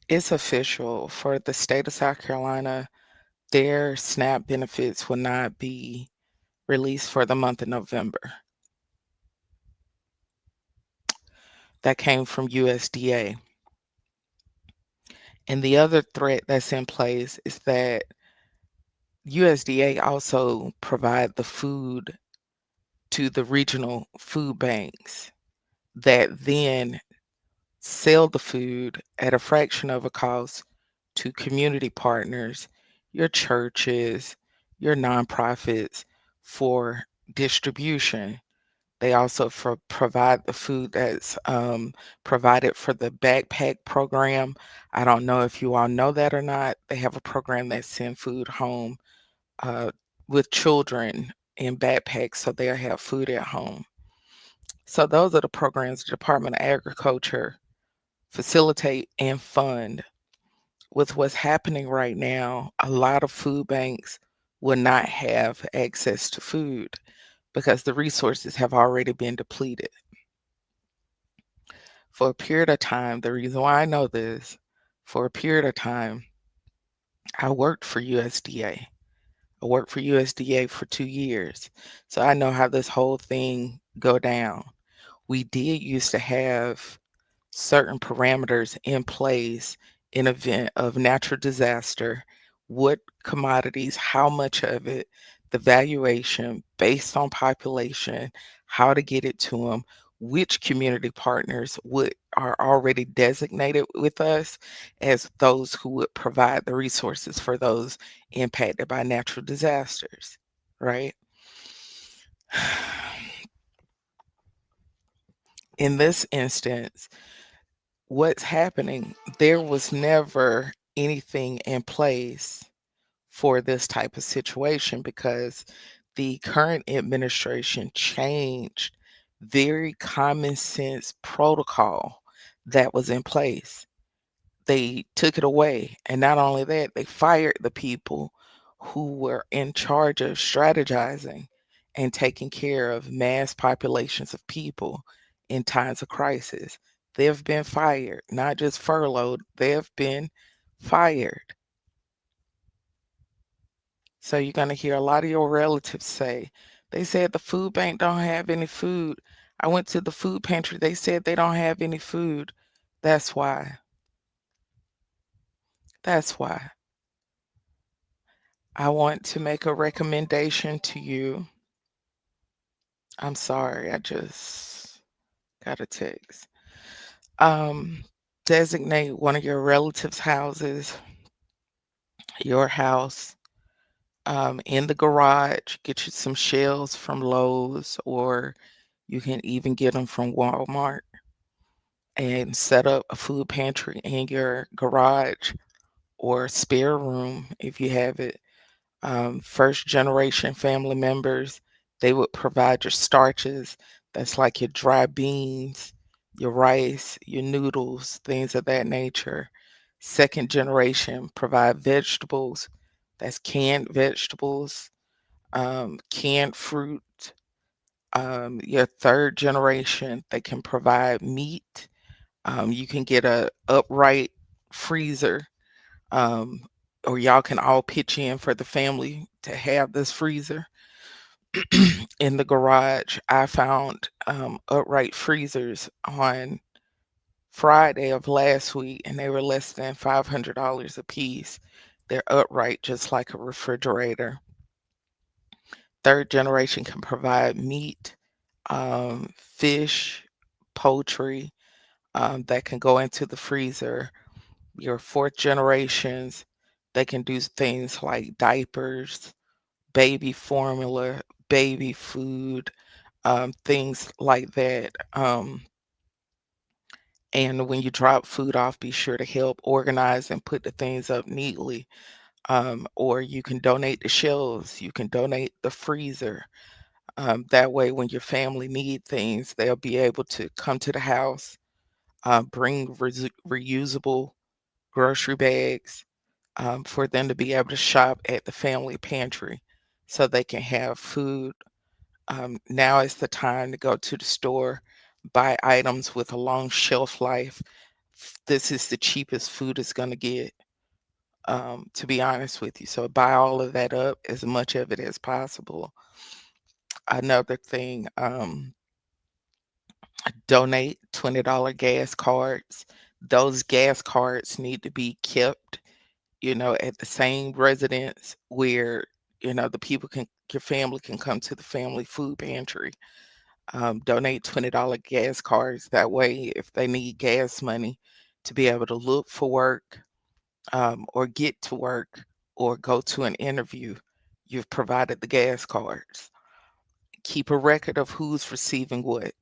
It's official for the state of South Carolina. Their SNAP benefits will not be released for the month of November. That came from USDA. And the other threat that's in place is that USDA also provide the food to the regional food banks that then sell the food at a fraction of a cost to community partners, your churches, your nonprofits for distribution. They also provide the food that's provided for the backpack program. I don't know if you all know that or not. They have a program that send food home uh, with children in backpacks so they'll have food at home. So those are the programs the Department of Agriculture facilitate and fund. With what's happening right now, a lot of food banks will not have access to food because the resources have already been depleted. For a period of time, the reason why I know this, for a period of time, I worked for USDA. I worked for USDA for 2 years. So I know how this whole thing go down. We did used to have certain parameters in place in event of natural disaster, what commodities, how much of it, the valuation based on population, how to get it to them, which community partners would are already designated with us as those who would provide the resources for those impacted by natural disasters, right? In this instance, what's happening, there was never anything in place for this type of situation because the current administration changed very common sense protocol that was in place. They took it away. And not only that, they fired the people who were in charge of strategizing and taking care of mass populations of people in times of crisis. They've been fired, not just furloughed, they've been fired. So you're going to hear a lot of your relatives say, they said the food bank don't have any food. I went to the food pantry, they said they don't have any food. That's why. That's why. I want to make a recommendation to you. I'm sorry, I just got a text. Um, Designate one of your relatives' houses, your house, in the garage. Get you some shelves from Lowe's, or you can even get them from Walmart, and set up a food pantry in your garage or spare room if you have it. First generation family members, they would provide your starches. That's like your dry beans, your rice, your noodles, things of that nature. Second generation provide vegetables. That's canned vegetables, canned fruit. Your third generation, they can provide meat. You can get a upright freezer, um, or y'all can all pitch in for the family to have this freezer in the garage. I found upright freezers on Friday of last week, and they were less than $500 a piece. They're upright, just like a refrigerator. Third generation can provide meat, fish, poultry that can go into the freezer. Your fourth generations, they can do things like diapers, baby formula, baby food, things like that. And when you drop food off, be sure to help organize and put the things up neatly. Or you can donate the shelves, you can donate the freezer. That way, when your family need things, they'll be able to come to the house, bring reusable grocery bags, for them to be able to shop at the family pantry so they can have food. Now is the time to go to the store, buy items with a long shelf life this is the cheapest food it's gonna get, to be honest with you. So buy all of that up, as much of it as possible. Another thing, donate $20 gas cards. Those gas cards need to be kept, at the same residence where, the people your family can come to the family food pantry. Donate $20 gas cards. That way, if they need gas money to be able to look for work, or get to work, or go to an interview, you've provided the gas cards. Keep a record of who's receiving what,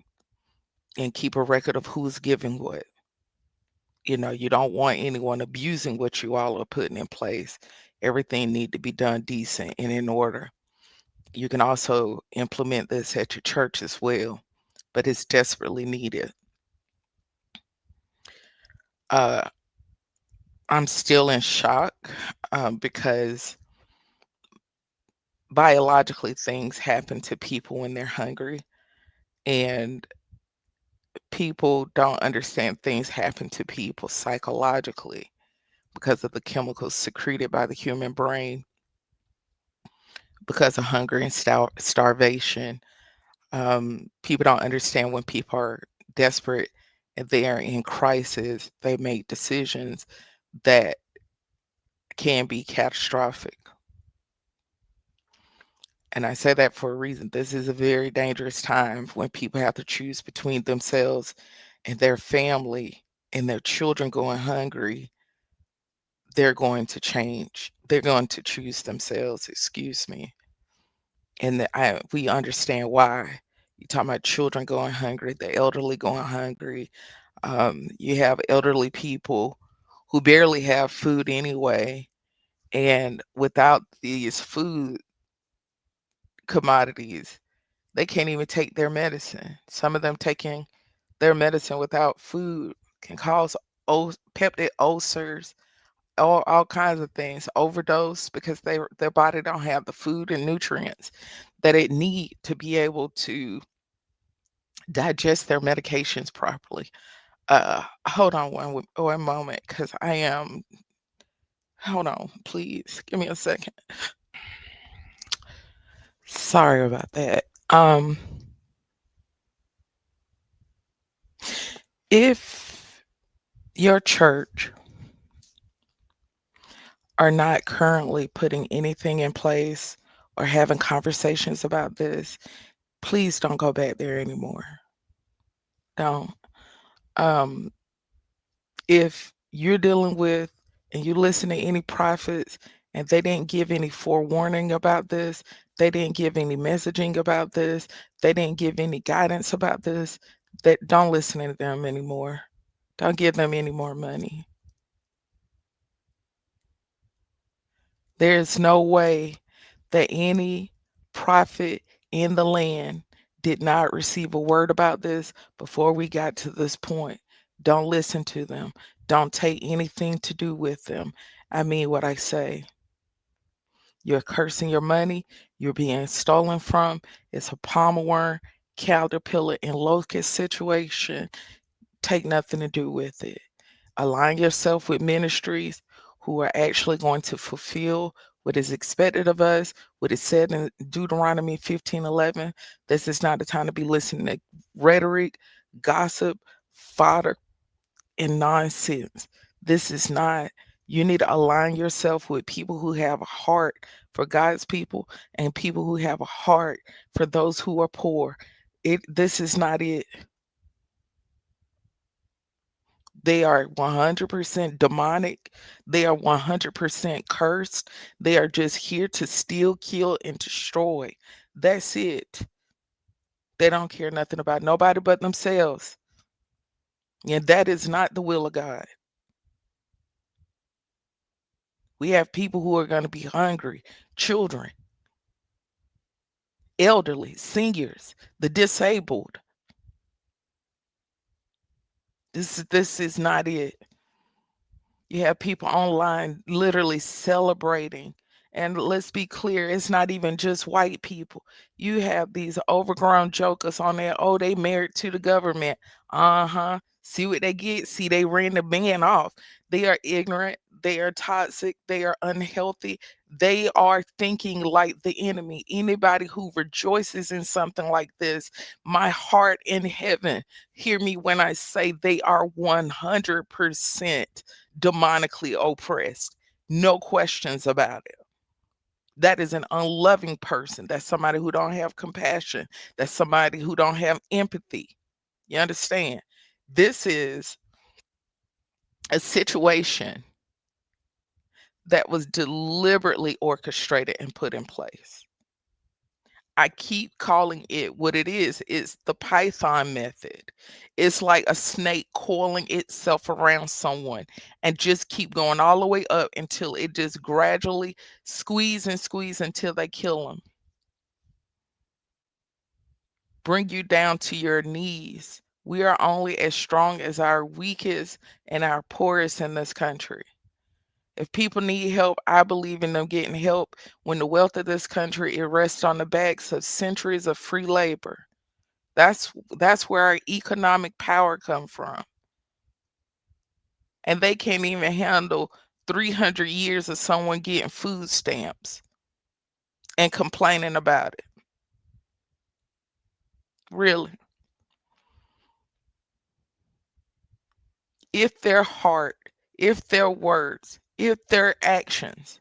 and keep a record of who's giving what. You don't want anyone abusing what you all are putting in place. Everything need to be done decent and in order. You can also implement this at your church as well, but it's desperately needed. Uh, I'm still in shock, because biologically things happen to people when they're hungry, and people don't understand things happen to people psychologically because of the chemicals secreted by the human brain because of hunger and starvation. People don't understand when people are desperate and they are in crisis, they make decisions that can be catastrophic. And I say that for a reason. This is a very dangerous time when people have to choose between themselves and their family, and their children going hungry. They're going to change. They're going to choose themselves, excuse me. And we understand why. You talking about children going hungry, the elderly going hungry. You have elderly people who barely have food anyway, and without these food commodities, they can't even take their medicine. Some of them taking their medicine without food can cause peptic ulcers, all kinds of things, overdose, because their body don't have the food and nutrients that it need to be able to digest their medications properly. Hold on one moment, because I am. Hold on, please. Give me a second. Sorry about that. If your church are not currently putting anything in place or having conversations about this, please don't go back there anymore. Don't. Um, if you're dealing with and you listen to any prophets and they didn't give any forewarning about this, they didn't give any messaging about this, they didn't give any guidance about this, that don't listen to them anymore. Don't give them any more money. There's no way that any prophet in the land did not receive a word about this before we got to this point. Don't listen to them. Don't take anything to do with them. I mean what I say. You're cursing your money. You're being stolen from. It's a palmer worm, caterpillar, and locust situation. Take nothing to do with it. Align yourself with ministries who are actually going to fulfill what is expected of us, what is said in Deuteronomy 15:11. This is not the time to be listening to rhetoric, gossip, fodder, and nonsense. This is not. You need to align yourself with people who have a heart for God's people and people who have a heart for those who are poor. This is not it. They are 100% demonic. They are 100% cursed. They are just here to steal, kill, and destroy. That's it. They don't care nothing about nobody but themselves. And that is not the will of God. We have people who are going to be hungry, children, elderly, seniors, the disabled. This is not it. You have people online literally celebrating And let's be clear, it's not even just white people. You have these overgrown jokers on there. Oh, they married to the government. Uh-huh. See what they get? See, they ran the man off. They are ignorant. They are toxic. They are unhealthy. They are thinking like the enemy. Anybody who rejoices in something like this, my heart in heaven, hear me when I say they are 100% demonically oppressed. No questions about it. That is an unloving person. That's somebody who don't have compassion. That's somebody who don't have empathy. You understand? This is a situation that was deliberately orchestrated and put in place. I keep calling it what it is. It's the Python method. It's like a snake coiling itself around someone and just keep going all the way up until it just gradually squeeze and squeeze until they kill them. Bring you down to your knees. We are only as strong as our weakest and our poorest in this country. If people need help, I believe in them getting help when the wealth of this country it rests on the backs of centuries of free labor. That's where our economic power come from. And they can't even handle 300 years of someone getting food stamps and complaining about it. Really. If their heart, if their words, if their actions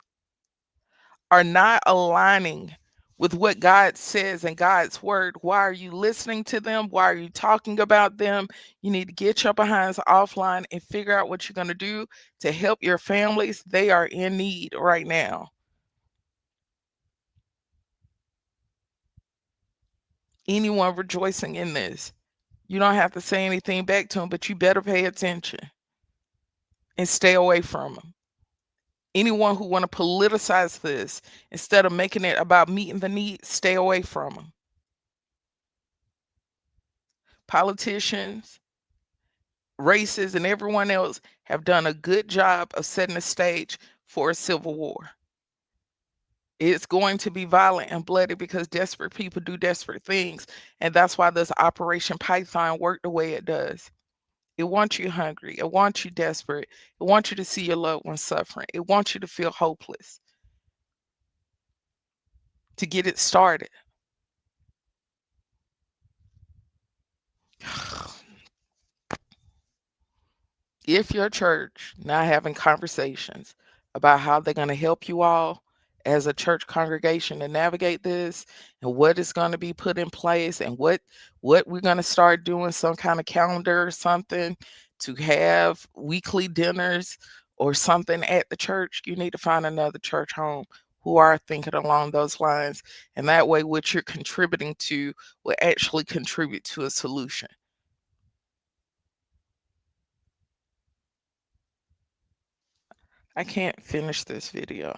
are not aligning with what God says in God's word, why are you listening to them? Why are you talking about them? You need to get your behinds offline and figure out what you're going to do to help your families. They are in need right now. Anyone rejoicing in this, you don't have to say anything back to them, but you better pay attention and stay away from them. Anyone who want to politicize this instead of making it about meeting the needs, stay away from them. Politicians, races, and everyone else have done a good job of setting the stage for a civil war. It's going to be violent and bloody because desperate people do desperate things. And that's why this Operation Python worked the way it does. It wants you hungry. It wants you desperate. It wants you to see your loved ones suffering. It wants you to feel hopeless to get it started. If your church not having conversations about how they're going to help you all as a church congregation to navigate this and what is going to be put in place and what we're going to start doing, some kind of calendar or something to have weekly dinners or something at the church, you need to find another church home who are thinking along those lines, and that way what you're contributing to will actually contribute to a solution. I can't finish this video.